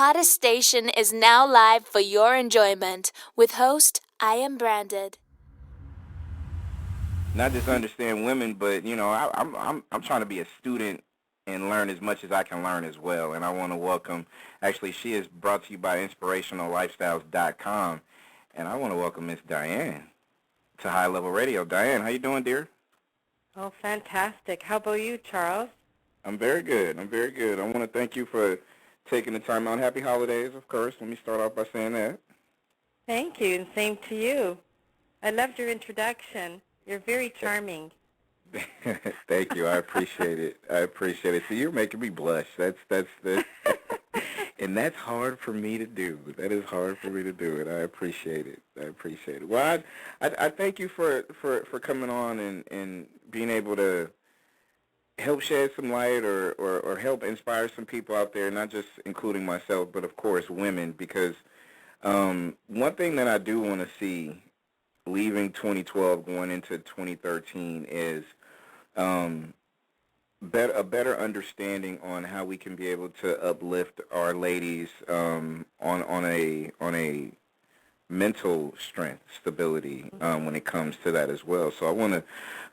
hottest station is now live for your enjoyment with host iamBranded. Not just understand women, but I'm trying to be a student and learn as much as I can learn as well. And I want to welcome. Actually, she is brought to you by InspirationalLifestyles.com, and I want to welcome Miss Diane to High Level Radio. Diane, how you doing, dear? Oh, fantastic. How about you, Charles? I'm very good. I'm very good. I want to thank you for taking the time out. Happy holidays, of course. Let me start off by saying that. Thank you, and same to you. I loved your introduction. You're very charming. Thank you. I appreciate it. I appreciate it. See, you're making me blush. That's and that's hard for me to do. That is hard for me to do, and I appreciate it. I appreciate it. Well, I thank you for coming on and being able to help shed some light or help inspire some people out there, not just including myself, but of course women, because one thing that I do want to see leaving 2012 going into 2013 is a better understanding on how we can be able to uplift our ladies on a mental strength, stability when it comes to that as well. So I want to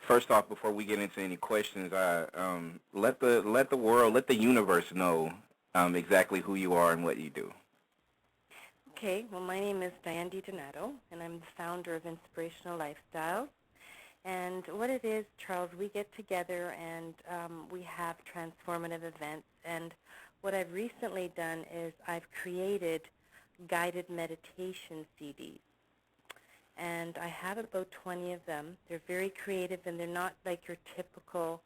first off, before we get into any questions, let the world, let the universe know exactly who you are and what you do. Okay, well, my name is Diane, and I'm the founder of Inspirational Lifestyles. And what it is, Charles, we get together and we have transformative events. And what I've recently done is I've created guided meditation CDs. And I have about 20 of them. They're very creative, and they're not like your typical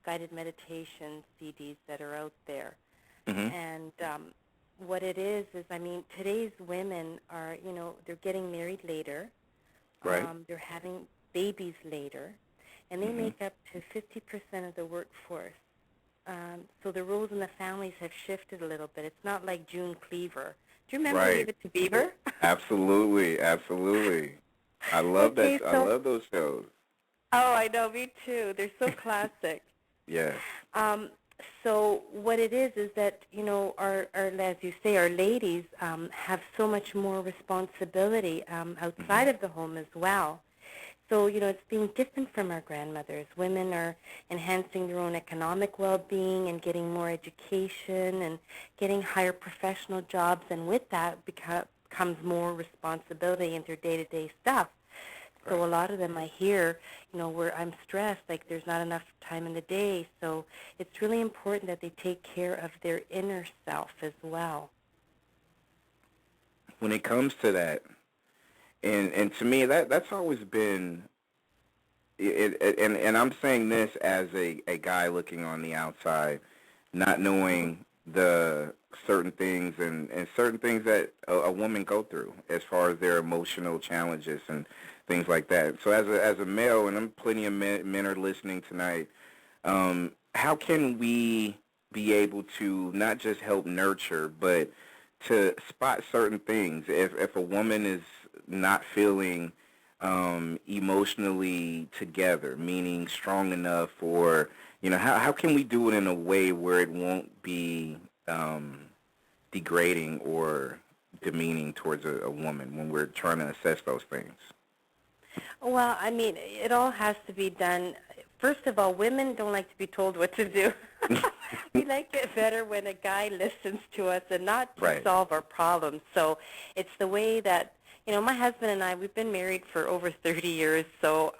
guided meditation CDs that are out there. Mm-hmm. And what it is, I mean, today's women are, they're getting married later. Right. They're having babies later, and they make up to 50% of the workforce. So the roles in the families have shifted a little bit. It's not like June Cleaver. Do you remember Leave It to Beaver? Absolutely, absolutely. I love that. I love those shows. Oh, I know, me too. They're so classic. Yes. So what it is that, our as you say, our ladies have so much more responsibility outside of the home as well. So, it's being different from our grandmothers. Women are enhancing their own economic well-being and getting more education and getting higher professional jobs, and with that comes more responsibility in their day-to-day stuff. So a lot of them I hear, where I'm stressed, like there's not enough time in the day. So it's really important that they take care of their inner self as well. When it comes to that, and to me, that's always been, and I'm saying this as a guy looking on the outside, not knowing the certain things and certain things that a woman go through as far as their emotional challenges and things like that. So as a male, and I'm plenty of men are listening tonight, how can we be able to not just help nurture, but to spot certain things? If a woman is not feeling emotionally together, meaning strong enough, or how can we do it in a way where it won't be degrading or demeaning towards a woman when we're trying to assess those things? Well, I mean, it all has to be done. First of all, women don't like to be told what to do. We like it better when a guy listens to us and not to solve our problems. So it's the way that, my husband and I, we've been married for over 30 years, so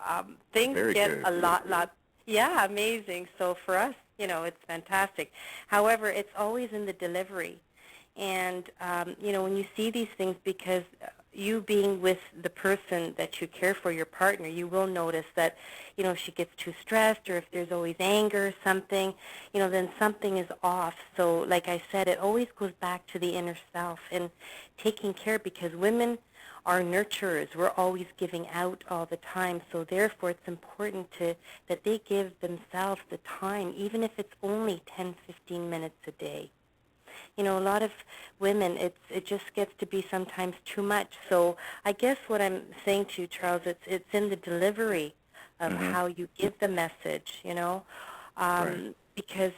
things get a lot, yeah, amazing. So for us, it's fantastic. However, it's always in the delivery. And, when you see these things, because you being with the person that you care for, your partner, you will notice that, if she gets too stressed or if there's always anger or something, then something is off. So like I said, it always goes back to the inner self and taking care, because women are nurturers. We're always giving out all the time. So therefore, it's important that they give themselves the time, even if it's only 10, 15 minutes a day. A lot of women, it just gets to be sometimes too much. So I guess what I'm saying to you, Charles, it's in the delivery of how you give the message, because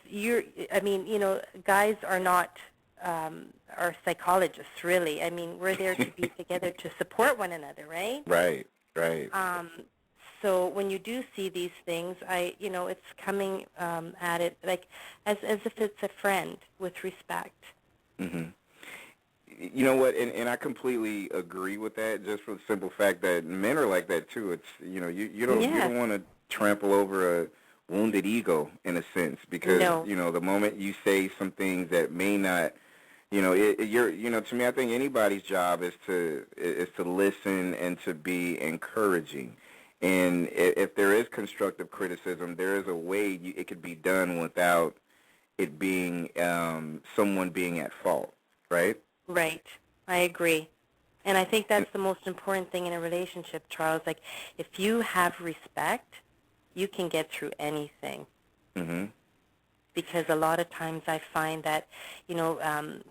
guys are not are psychologists, really. I mean, we're there to be together to support one another, right? Right, right. So when you do see these things, it's coming at it like as if it's a friend with respect. Mm-hmm. You know what, and I completely agree with that, just for the simple fact that men are like that too. It's, you don't want to trample over a wounded ego in a sense, because the moment you say some things that may not, to me, I think anybody's job is to listen and to be encouraging. And if there is constructive criticism, there is a way it could be done without it being someone being at fault, right? Right. I agree. And I think that's the most important thing in a relationship, Charles. Like, if you have respect, you can get through anything. Mm-hmm. Because a lot of times I find that,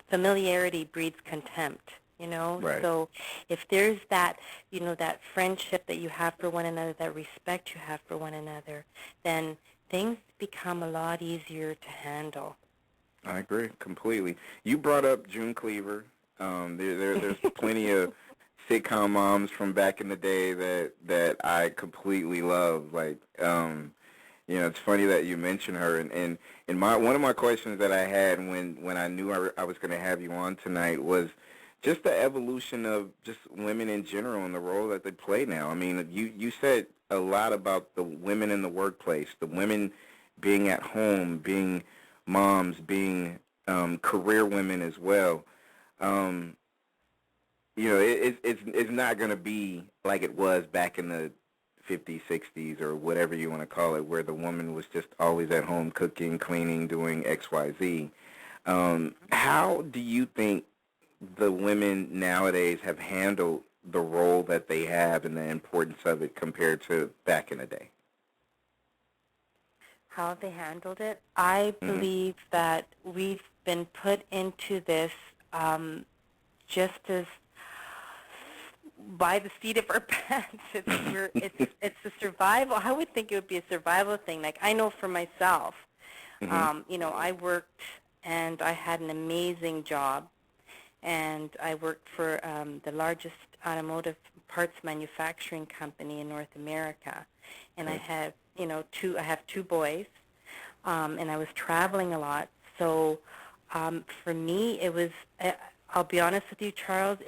familiarity breeds contempt, Right. So if there's that, that friendship that you have for one another, that respect you have for one another, then things become a lot easier to handle. I agree completely. You brought up June Cleaver. There's plenty of sitcom moms from back in the day that I completely love. Like, it's funny that you mentioned her. And one of my questions that I had when I knew I was going to have you on tonight was just the evolution of just women in general and the role that they play now. I mean, you said a lot about the women in the workplace, the women being at home, being moms, being career women as well. It's not going to be like it was back in the 50s, 60s, or whatever you want to call it, where the woman was just always at home cooking, cleaning, doing X, Y, Z. How do you think the women nowadays have handled the role that they have and the importance of it compared to back in the day? How they handled it? I believe that we've been put into this just as by the seat of our pants. It's a survival. I would think it would be a survival thing. Like, I know for myself, I worked and I had an amazing job, and I worked for the largest automotive parts manufacturing company in North America, and I have two boys, and I was traveling a lot. So for me, it was, I'll be honest with you, Charles,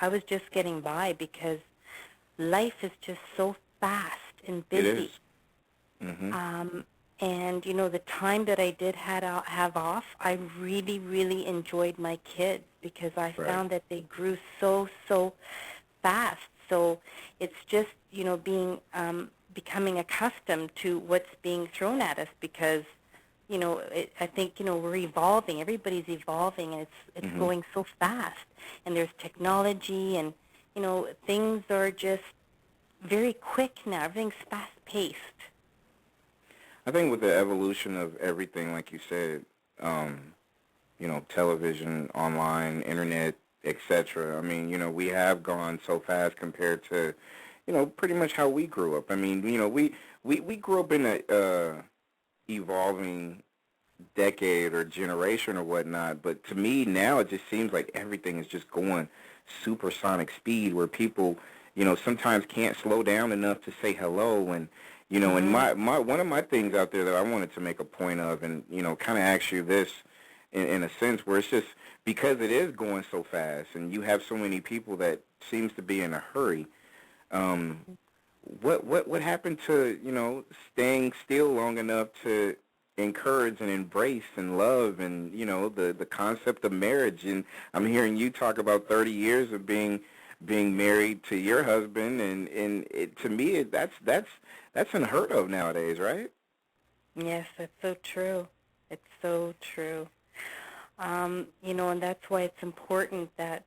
I was just getting by, because life is just so fast and busy. It is. Mm-hmm. And, the time that I did have off, I really, really enjoyed my kids, because I found that they grew so fast. So it's just, becoming accustomed to what's being thrown at us, because, I think, we're evolving. Everybody's evolving, and it's going so fast. And there's technology, and, things are just very quick now. Everything's fast-paced. I think with the evolution of everything, like you said, television, online, internet, etc. I mean, we have gone so fast compared to, pretty much how we grew up. I mean, we grew up in a evolving decade or generation or whatnot, but to me now it just seems like everything is just going supersonic speed, where people, sometimes can't slow down enough to say hello. And and my one of my things out there that I wanted to make a point of, and kind of ask you this in a sense, where it's just because it is going so fast and you have so many people that seems to be in a hurry, what happened to staying still long enough to encourage and embrace and love and the concept of marriage? And I'm hearing you talk about 30 years of being married to your husband, and to me that's unheard of nowadays, right? Yes, that's so true. It's so true. And that's why it's important that,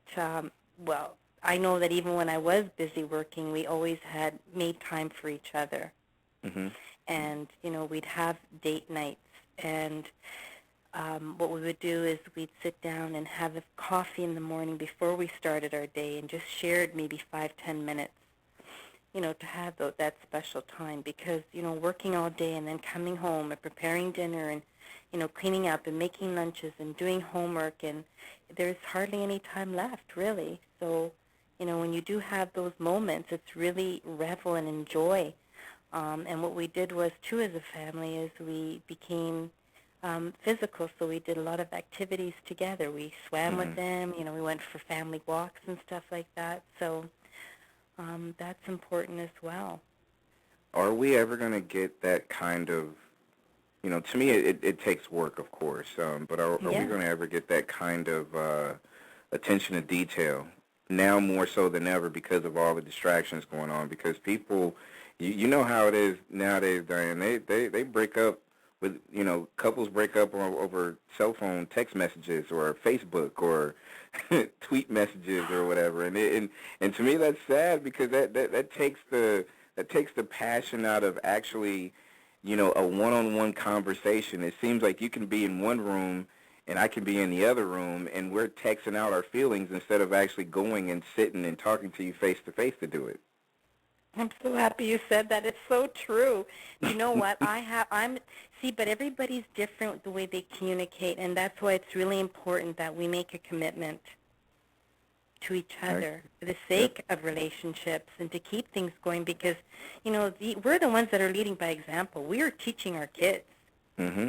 I know that even when I was busy working, we always had made time for each other. Mm-hmm. And, we'd have date nights, and what we would do is we'd sit down and have a coffee in the morning before we started our day, and just shared maybe 5-10 minutes, to have that special time, because, working all day and then coming home and preparing dinner and, cleaning up and making lunches and doing homework, and there's hardly any time left, really. So, when you do have those moments, it's really revel and enjoy. And what we did was, too, as a family, is we became physical, so we did a lot of activities together. We swam with them, we went for family walks and stuff like that. So that's important as well. Are we ever going to get that kind of, to me it takes work, of course, but are we going to ever get that kind of attention to detail, now more so than ever because of all the distractions going on? Because people, you know how it is nowadays, Diane, they break up with, couples break up over cell phone text messages or Facebook or tweet messages or whatever, and to me that's sad, because that takes the passion out of actually, a one-on-one conversation. It seems like you can be in one room and I can be in the other room, and we're texting out our feelings instead of actually going and sitting and talking to you face to face to do it. I'm so happy you said that. It's so true. You know what? But everybody's different the way they communicate, and that's why it's really important that we make a commitment to each other for the sake of relationships and to keep things going, because, we're the ones that are leading by example. We are teaching our kids. Mm-hmm.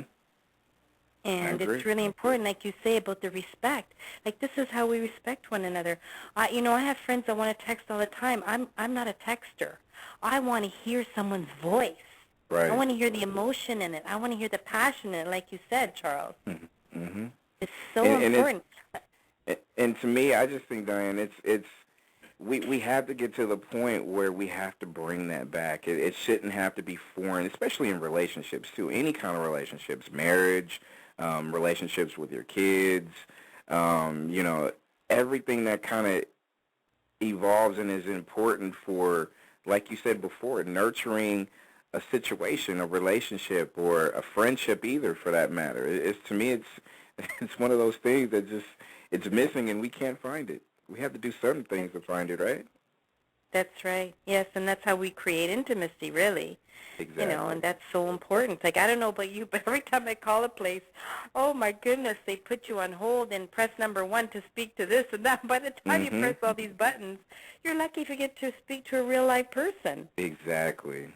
And it's really important, like you say, about the respect. Like, this is how we respect one another. I have friends that want to text all the time. I'm not a texter. I want to hear someone's voice. Right. I want to hear the emotion in it. I want to hear the passion in it, like you said, Charles. Mm-hmm. It's so important. And to me, I just think, Diane, we have to get to the point where we have to bring that back. It shouldn't have to be foreign, especially in relationships too. Any kind of relationships, marriage, relationships with your kids, everything that kind of evolves and is important for, like you said before, nurturing a situation, a relationship, or a friendship, either, for that matter. To me, it's one of those things that just, it's missing, and we can't find it. We have to do certain things to find it, right? That's right. Yes, and that's how we create intimacy, really. Exactly. And that's so important. Like, I don't know about you, but every time I call a place, oh my goodness, they put you on hold and press number 1 to speak to this and that. By the time you press all these buttons, you're lucky if you get to speak to a real live person. Exactly.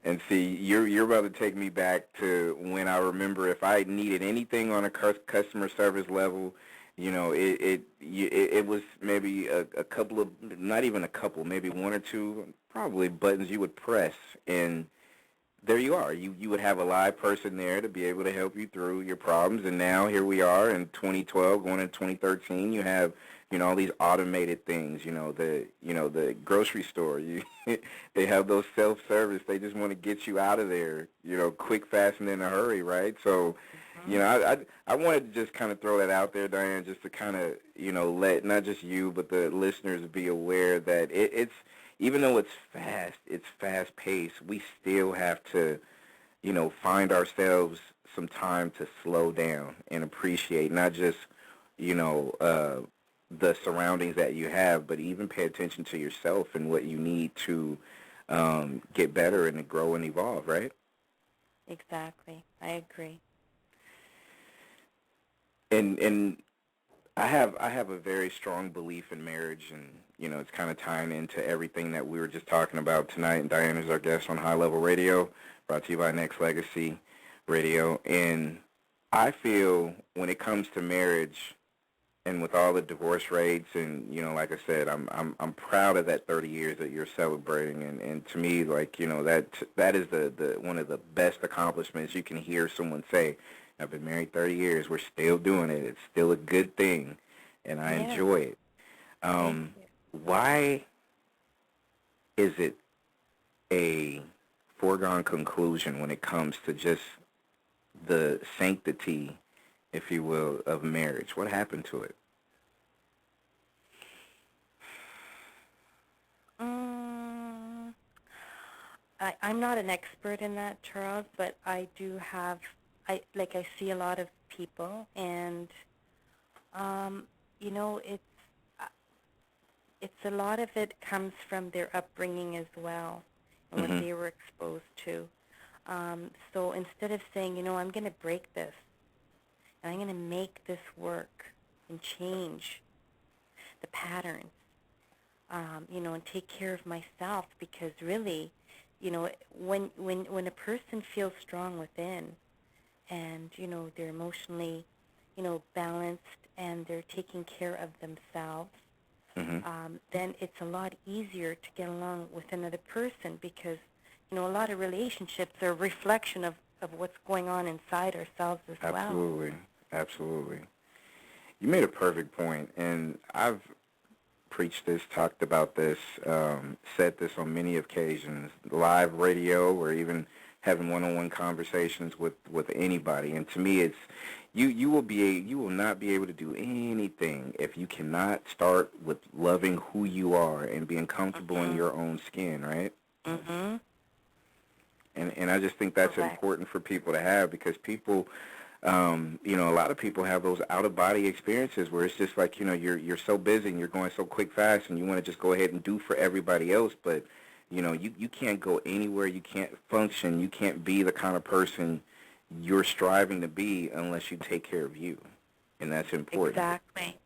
And see, you're about to take me back to when I remember, if I needed anything on a customer service level, it was maybe a couple of, not even a couple, maybe 1 or 2 probably buttons you would press, and there you are. You would have a live person there to be able to help you through your problems. And now here we are in 2012 going into 2013. You have, all these automated things, the grocery store. They have those self-service. They just want to get you out of there, quick, fast, and in a hurry, right? So, I wanted to just kind of throw that out there, Diane, just to kind of, let not just you but the listeners be aware that it's, even though it's fast-paced, we still have to, find ourselves some time to slow down and appreciate not just, the surroundings that you have, but even pay attention to yourself and what you need to get better and to grow and evolve, right? Exactly. I agree. And I have a very strong belief in marriage, and it's kind of tying into everything that we were just talking about tonight. And Diane is our guest on High Level Radio, brought to you by Nexxlegacy Radio. And I feel when it comes to marriage, and with all the divorce rates, and like I said, I'm proud of that 30 years that you're celebrating, and to me, like, that is the one of the best accomplishments you can hear someone say. I've been married 30 years. We're still doing it. It's still a good thing, and I enjoy it. Why is it a foregone conclusion when it comes to just the sanctity, if you will, of marriage? What happened to it? I'm not an expert in that, Charles, but I do have, I see a lot of people, and, it's a lot of it comes from their upbringing as well, and what they were exposed to. So instead of saying, I'm going to break this, and I'm going to make this work and change the patterns, and take care of myself, because really, when a person feels strong within, and, they're emotionally, balanced, and they're taking care of themselves, then it's a lot easier to get along with another person, because, a lot of relationships are a reflection of what's going on inside ourselves as well. Absolutely. Absolutely. You made a perfect point, and I've preached this, talked about this, said this on many occasions, live radio or even having one-on-one conversations with anybody. And to me, it's you will not be able to do anything if you cannot start with loving who you are and being comfortable in your own skin, right? Mm-hmm. And I just think that's important for people to have, because people, a lot of people have those out-of-body experiences where it's just like, you're so busy and you're going so quick, fast, and you want to just go ahead and do for everybody else, but, you can't go anywhere, you can't function, you can't be the kind of person you're striving to be unless you take care of you, and that's important. Exactly.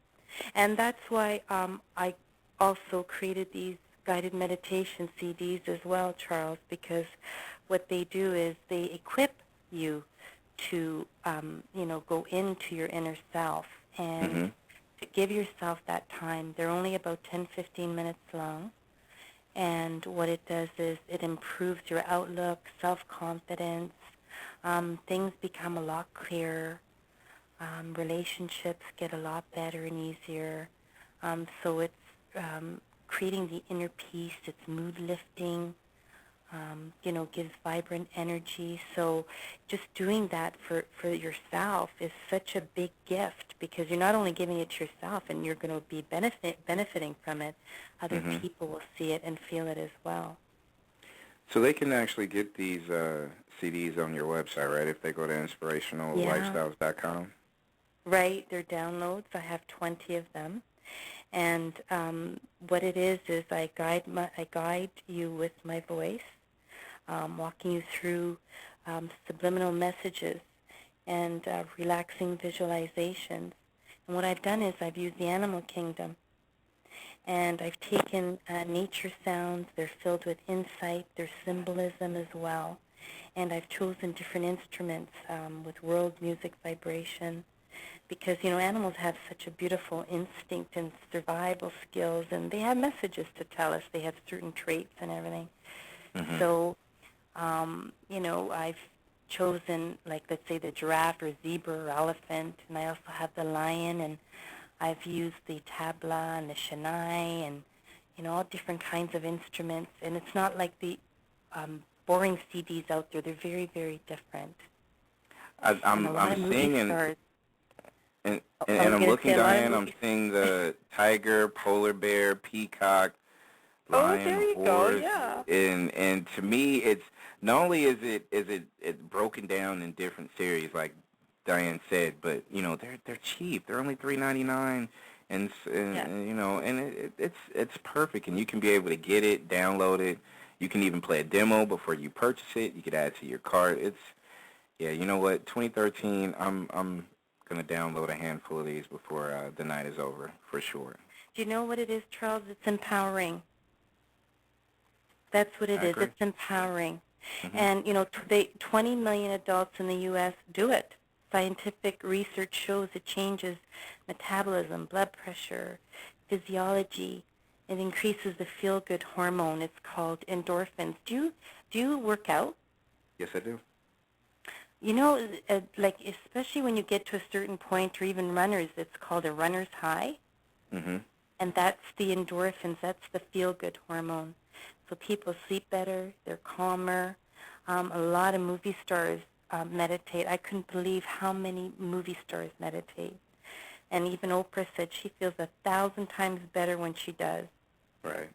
And that's why I also created these guided meditation CDs as well, Charles, because what they do is they equip you to, go into your inner self and to give yourself that time. They're only about 10, 15 minutes long. And what it does is it improves your outlook, self-confidence. Things become a lot clearer. Relationships get a lot better and easier. So it's creating the inner peace. It's mood lifting. Gives vibrant energy. So just doing that for yourself is such a big gift, because you're not only giving it to yourself and you're going to be benefiting from it, other people will see it and feel it as well. So they can actually get these CDs on your website, right, if they go to inspirationallifestyles.com? Right, they're downloads. I have 20 of them. And what it is I guide you with my voice, walking you through subliminal messages and relaxing visualizations. And what I've done is I've used the animal kingdom, and I've taken nature sounds. They're filled with insight. There's symbolism as well. And I've chosen different instruments with world music vibration, because, animals have such a beautiful instinct and survival skills, and they have messages to tell us. They have certain traits and everything. So, I've chosen, like, let's say the giraffe or zebra or elephant, and I also have the lion, and I've used the tabla and the shanai and, all different kinds of instruments. And it's not like the boring CDs out there. They're very, very different. I'm seeing and I'm looking, Diane, I'm seeing the tiger, polar bear, peacock, lion, horse, and to me, it's not only is it broken down in different series, like Diane said, but they're cheap. They're only $3.99, and it's perfect, and you can be able to get it, download it. You can even play a demo before you purchase it. You could add it to your cart. You know what? 2013, I'm going to download a handful of these before the night is over, for sure. Do you know what it is, Charles? It's empowering. That's what it is. It's empowering. And, 20 million adults in the U.S. do it. Scientific research shows it changes metabolism, blood pressure, physiology. It increases the feel-good hormone. It's called endorphins. Do you work out? Yes, I do. Especially when you get to a certain point, or even runners, it's called a runner's high. And that's the endorphins. That's the feel-good hormone. So people sleep better. They're calmer. A lot of movie stars meditate. I couldn't believe how many movie stars meditate. And even Oprah said she feels 1,000 times better when she does. Right.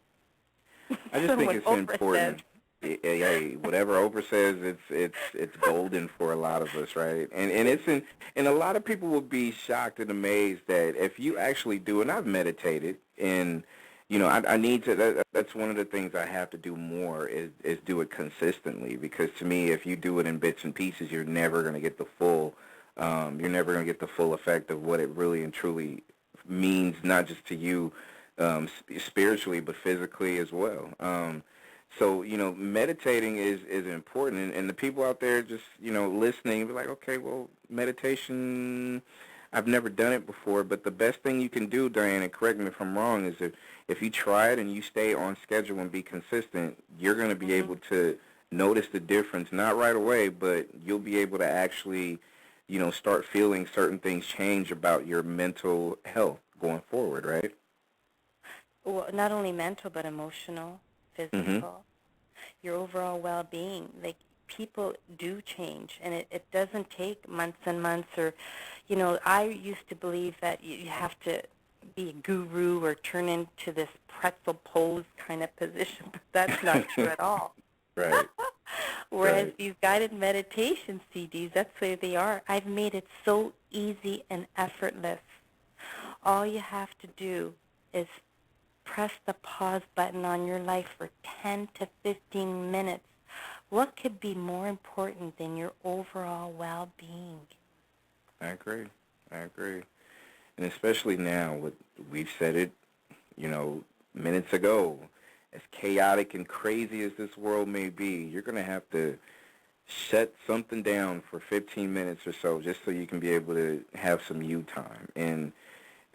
I just think it's important. Hey, whatever Oprah says, it's golden for a lot of us, right? And a lot of people will be shocked and amazed that if you actually do, and I've meditated, and I need to. That's one of the things I have to do more is do it consistently. Because to me, if you do it in bits and pieces, you're never going to get the full. You're never going to get the full effect of what it really and truly means, not just to you spiritually, but physically as well. So, meditating is important, and the people out there just, listening, be like, okay, well, meditation, I've never done it before, but the best thing you can do, Diane, and correct me if I'm wrong, is if you try it and you stay on schedule and be consistent, you're going to be able to notice the difference, not right away, but you'll be able to actually, start feeling certain things change about your mental health going forward, right? Well, not only mental, but emotional, physical, your overall well-being. Like, people do change, and it doesn't take months and months or, I used to believe that you have to be a guru or turn into this pretzel pose kind of position, but that's not true at all. Right. Whereas Right. these guided meditation CDs, that's the way they are. I've made it so easy and effortless. All you have to do is press the pause button on your life for 10 to 15 minutes. What could be more important than your overall well-being? I agree. And especially now, we've said it, minutes ago, as chaotic and crazy as this world may be, you're going to have to shut something down for 15 minutes or so just so you can be able to have some you time. And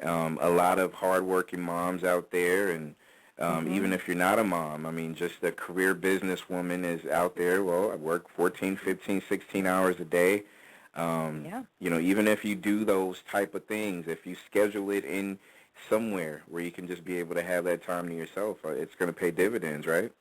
a lot of hardworking moms out there, and even if you're not a mom, I mean, just a career businesswoman is out there. Well, I work 14, 15, 16 hours a day. Even if you do those type of things, if you schedule it in somewhere where you can just be able to have that time to yourself, it's going to pay dividends, right?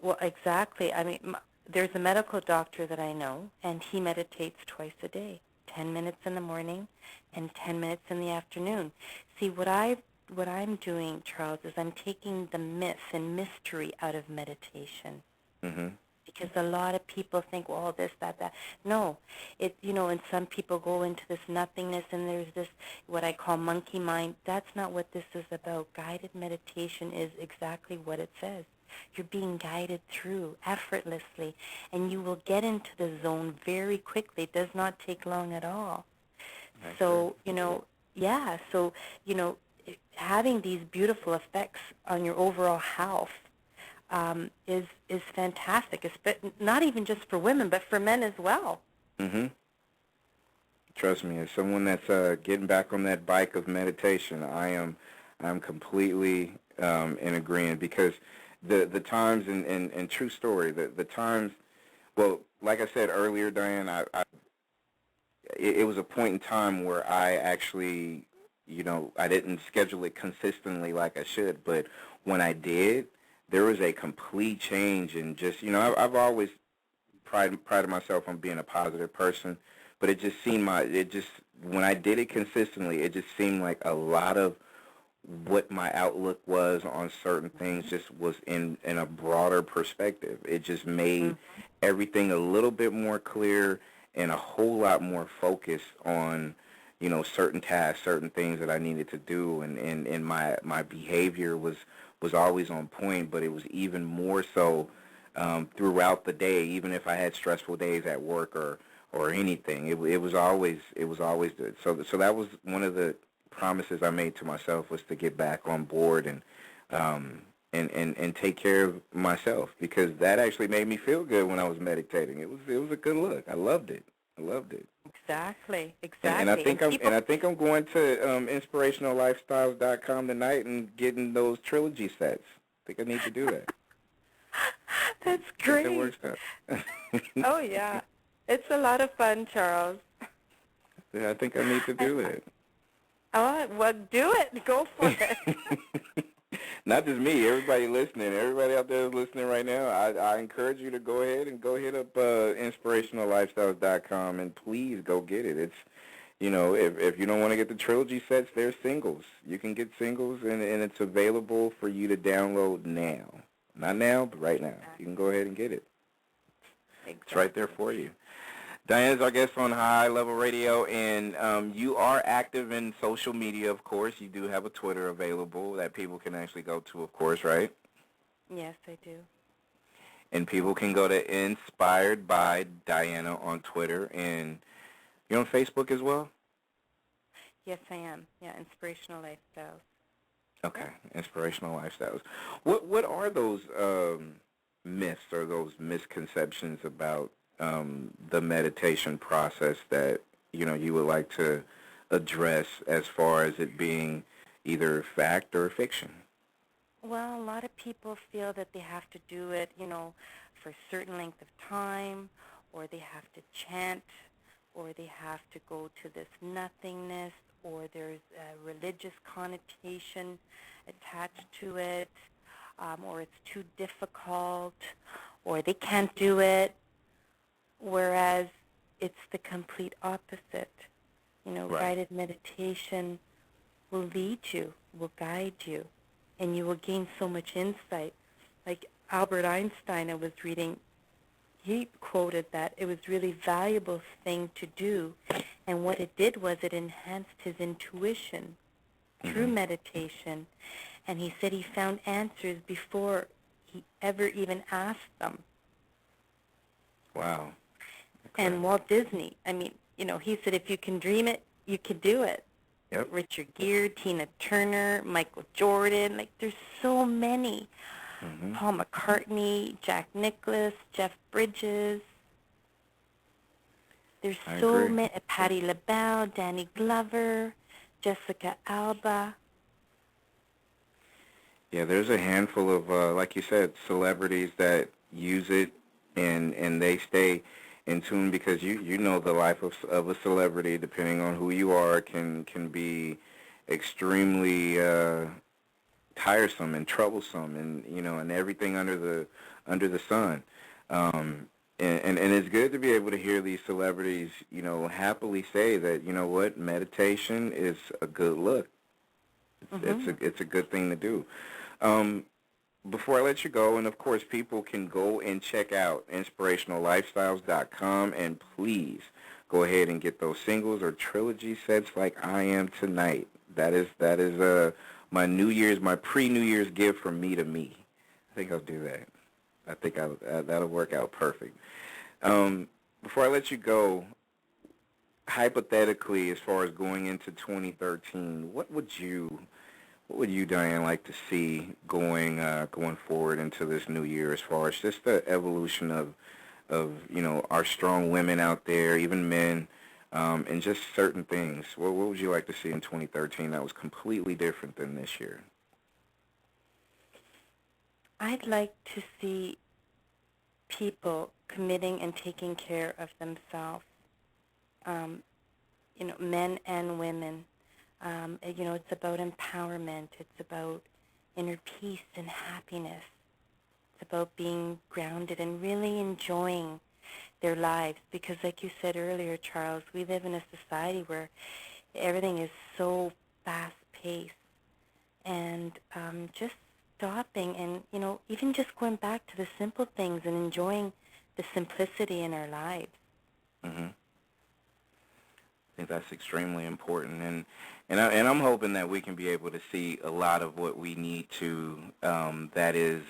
Well, exactly. I mean, there's a medical doctor that I know, and he meditates twice a day, 10 minutes in the morning and 10 minutes in the afternoon. See, what I'm doing, Charles, is I'm taking the myth and mystery out of meditation. Because a lot of people think, well, this, that. No, and some people go into this nothingness, and there's this, what I call monkey mind. That's not what this is about. Guided meditation is exactly what it says. You're being guided through effortlessly, and you will get into the zone very quickly. It does not take long at all. So, having these beautiful effects on your overall health is fantastic. Not even just for women, but for men as well. Trust me, as someone that's getting back on that bike of meditation, I'm completely in agreement, because the times, and true story, the times, well, like I said earlier, Diane, it was a point in time where I actually, I didn't schedule it consistently like I should, but when I did, there was a complete change in just, I've always prided myself on being a positive person, but it just seemed when I did it consistently, it just seemed like a lot of what my outlook was on certain things just was in a broader perspective. It just made everything a little bit more clear and a whole lot more focused on, certain tasks, certain things that I needed to do, and my behavior was always on point, but it was even more so throughout the day, even if I had stressful days at work or anything. It was always good. So that was one of the promises I made to myself, was to get back on board and take care of myself, because that actually made me feel good when I was meditating. It was a good look. I loved it. Exactly. And I think I'm going to inspirationallifestyles.com tonight and getting those trilogy sets. I think I need to do that. That's great. That works out. Oh, yeah. It's a lot of fun, Charles. Yeah, I think I need to do it. Oh, well, do it. Go for it. Not just me, everybody listening. Everybody out there is listening right now. I encourage you to go ahead up inspirationallifestyles.com, and please go get it. It's, if you don't want to get the trilogy sets, there's singles. You can get singles, and it's available for you to download now. Not now, but right now. You can go ahead and get it. Exactly. It's right there for you. Diane is our guest on High Level Radio, and you are active in social media, of course. You do have a Twitter available that people can actually go to, of course, right? Yes, I do. And people can go to Inspired by Diana on Twitter, and you're on Facebook as well? Yes, I am. Yeah, Inspirational Lifestyles. Okay, Inspirational Lifestyles. What are those myths or those misconceptions about the meditation process that you would like to address as far as it being either fact or fiction? Well, a lot of people feel that they have to do it, for a certain length of time, or they have to chant, or they have to go to this nothingness, or there's a religious connotation attached to it, or it's too difficult, or they can't do it, whereas it's the complete opposite. Right. Guided meditation will lead you, will guide you, and you will gain so much insight. Like Albert Einstein, I was reading, he quoted that it was really valuable thing to do, and what it did was it enhanced his intuition through meditation, and he said he found answers before he ever even asked them. Wow. Okay. And Walt Disney, he said if you can dream it, you can do it. Yep. Richard Gere, Tina Turner, Michael Jordan, there's so many. Paul McCartney, Jack Nicklaus, Jeff Bridges. There's so many. Patti LaBelle, Danny Glover, Jessica Alba. Yeah, there's a handful of, like you said, celebrities that use it, and they stay in tune because you know the life of a celebrity, depending on who you are, can be extremely tiresome and troublesome, and everything under the sun. And it's good to be able to hear these celebrities, happily say that, what, meditation is a good look. It's a good thing to do. Before I let you go, and of course people can go and check out inspirationallifestyles.com, and please go ahead and get those singles or trilogy sets like I Am Tonight. That is my pre-New Year's gift from me to me. I think I'll do that. I think that'll work out perfect. Before I let you go, hypothetically, as far as going into 2013, what would you, Diane, like to see going forward into this new year, as far as just the evolution of our strong women out there, even men, and just certain things? What would you like to see in 2013 that was completely different than this year? I'd like to see people committing and taking care of themselves, men and women. It's about empowerment. It's about inner peace and happiness. It's about being grounded and really enjoying their lives. Because like you said earlier, Charles, we live in a society where everything is so fast-paced. And just stopping and, even just going back to the simple things and enjoying the simplicity in our lives. Mm-hmm. I think that's extremely important, and I'm hoping that we can be able to see a lot of what we need to that is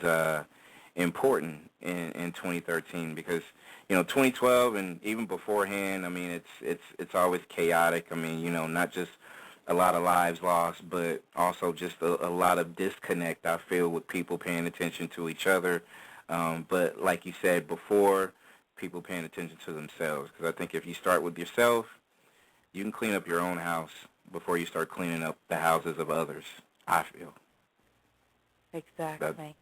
important in 2013, because 2012 and even beforehand, it's always chaotic. Not just a lot of lives lost, but also just a lot of disconnect, I feel, with people paying attention to each other. But like you said before, people paying attention to themselves, because I think if you start with yourself, you can clean up your own house before you start cleaning up the houses of others, I feel. Exactly.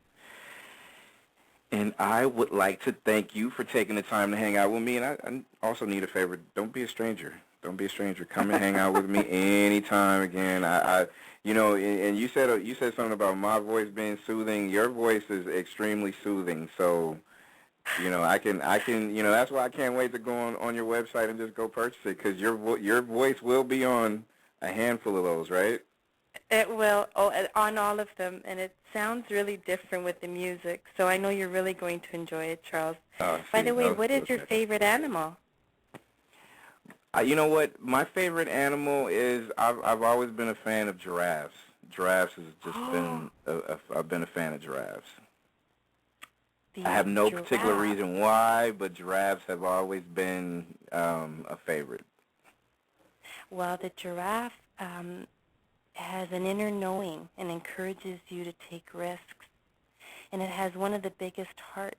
And I would like to thank you for taking the time to hang out with me. And I also need a favor. Don't be a stranger. Don't be a stranger. Come and hang out with me anytime again. And you said something about my voice being soothing. Your voice is extremely soothing. So, I can, that's why I can't wait to go on your website and just go purchase it, because your voice will be on a handful of those, right? It will, on all of them, and it sounds really different with the music, so I know you're really going to enjoy it, Charles. By the way, what is your favorite animal? You know what? My favorite animal is I've always been a fan of giraffes. Giraffes has just been I've been a fan of giraffes. I have no particular reason why, but giraffes have always been a favorite. Well, the giraffe has an inner knowing and encourages you to take risks, and it has one of the biggest hearts.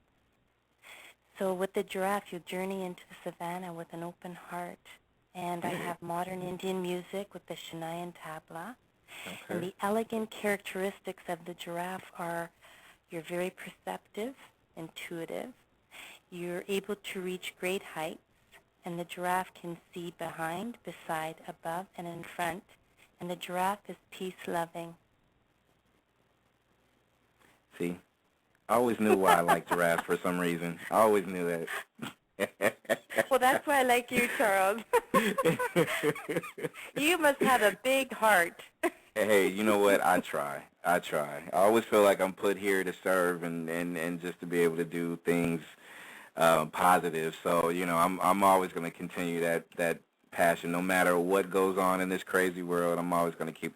So with the giraffe, you journey into the savannah with an open heart. And I have modern Indian music with the Chennaiyan tabla. Okay. And the elegant characteristics of the giraffe are you're very perceptive, intuitive. You're able to reach great heights, and the giraffe can see behind, beside, above, and in front. And the giraffe is peace-loving. See, I always knew why I liked giraffes for some reason. I always knew that. Well, that's why I like you, Charles. You must have a big heart. Hey, you know what? I try. I always feel like I'm put here to serve and just to be able to do things positive. So, you know, I'm always going to continue that passion. No matter what goes on in this crazy world, I'm always going to keep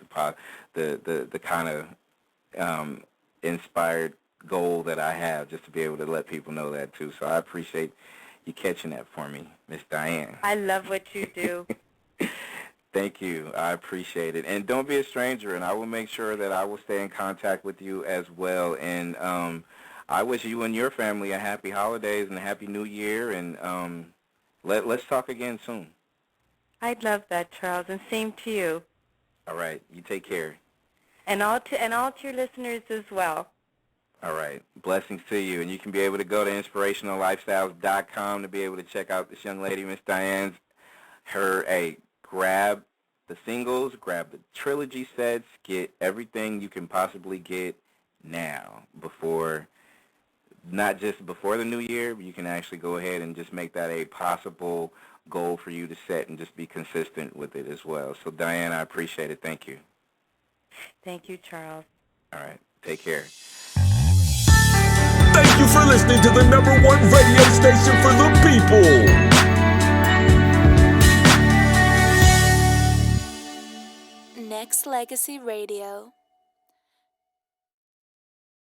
the kind of inspired goal that I have, just to be able to let people know that too. So I appreciate you catching that for me, Miss Diane. I love what you do. Thank you. I appreciate it. And don't be a stranger, and I will make sure that I will stay in contact with you as well. And I wish you and your family a happy holidays and a happy new year, and let's talk again soon. I'd love that, Charles, and same to you. All right. You take care. And all to your listeners as well. All right. Blessings to you. And you can be able to go to inspirationallifestyles.com to be able to check out this young lady, Miss Diane's. Grab the singles, grab the trilogy sets, get everything you can possibly get now not just before the new year, but you can actually go ahead and just make that a possible goal for you to set and just be consistent with it as well. So, Diane, I appreciate it. Thank you. Thank you, Charles. All right. Take care. Thank you for listening to the #1 radio station for the people. Nexxlegacy Radio.